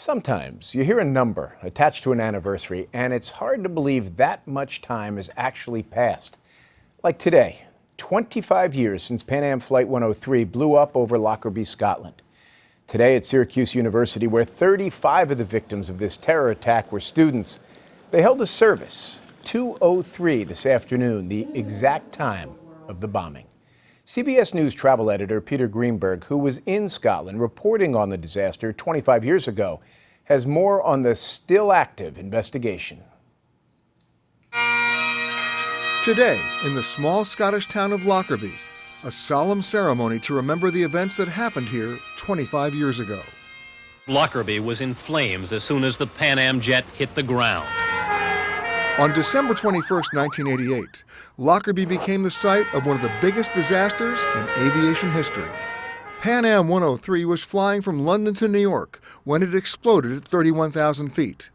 Sometimes you hear a number attached to an anniversary, and it's hard to believe that much time has actually passed. Like today, 25 years since Pan Am Flight 103 blew up over Lockerbie, Scotland. Today at Syracuse University, where 35 of the victims of this terror attack were students, they held a service, 2:03 this afternoon, the exact time of the bombing. CBS News travel editor Peter Greenberg, who was in Scotland reporting on the disaster 25 years ago, has more on the still active investigation. Today, in the small Scottish town of Lockerbie, a solemn ceremony to remember the events that happened here 25 years ago. Lockerbie was in flames as soon as the Pan Am jet hit the ground. On December 21, 1988, Lockerbie became the site of one of the biggest disasters in aviation history. Pan Am 103 was flying from London to New York when it exploded at 31,000 feet.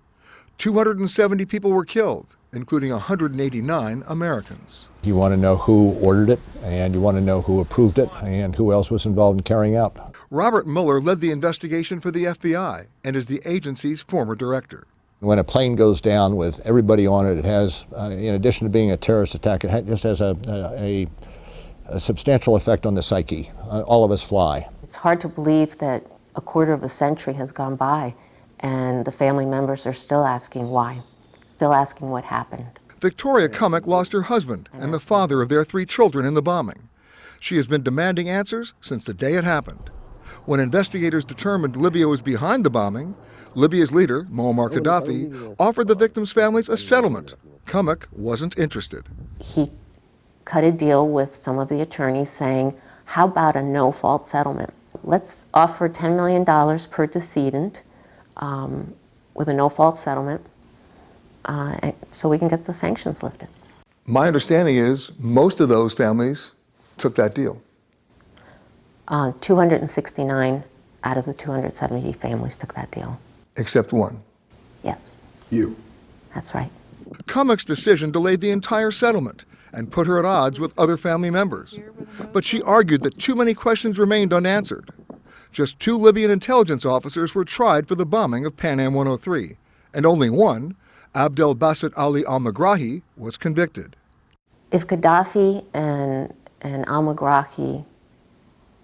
270 people were killed, including 189 Americans. You want to know who ordered it, and you want to know who approved it, and who else was involved in carrying out. Robert Mueller led the investigation for the FBI and is the agency's former director. When a plane goes down with everybody on it, it has, in addition to being a terrorist attack, it just has a substantial effect on the psyche. All of us fly. It's hard to believe that a quarter of a century has gone by and the family members are still asking why, still asking what happened. Victoria Cummock lost her husband and the father of their 3 children in the bombing. She has been demanding answers since the day it happened. When investigators determined Libya was behind the bombing, Libya's leader, Muammar Gaddafi, offered the victims' families a settlement. Cummock wasn't interested. He cut a deal with some of the attorneys saying, how about a no-fault settlement? Let's offer $10 million per decedent with a no-fault settlement so we can get the sanctions lifted. My understanding is most of those families took that deal. 269 out of the 270 families took that deal. Except one. Yes. You. That's right. Cummock's decision delayed the entire settlement and put her at odds with other family members. But she argued that too many questions remained unanswered. Just 2 Libyan intelligence officers were tried for the bombing of Pan Am 103, and only one, Abdel Basit Ali al-Megrahi, was convicted. If Gaddafi and al-Megrahi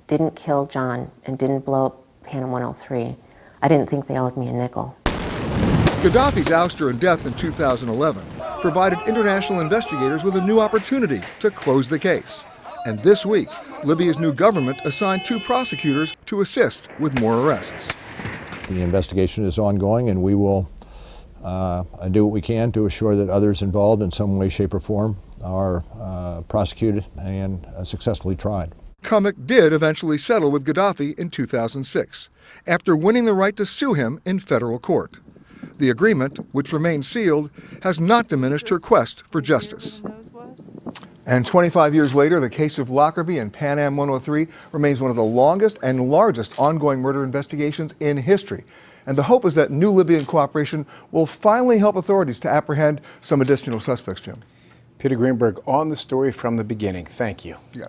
didn't kill John and didn't blow up Pan Am 103, I didn't think they owed me a nickel. Gaddafi's ouster and death in 2011 provided international investigators with a new opportunity to close the case. And this week, Libya's new government assigned 2 prosecutors to assist with more arrests. The investigation is ongoing, and we will do what we can to assure that others involved in some way, shape, or form are prosecuted and successfully tried. Cummock did eventually settle with Gaddafi in 2006, after winning the right to sue him in federal court. The agreement, which remains sealed, has not diminished her quest for justice. And 25 years later, the case of Lockerbie and Pan Am 103 remains one of the longest and largest ongoing murder investigations in history. And the hope is that new Libyan cooperation will finally help authorities to apprehend some additional suspects, Jim. Peter Greenberg on the story from the beginning. Thank you. Yeah.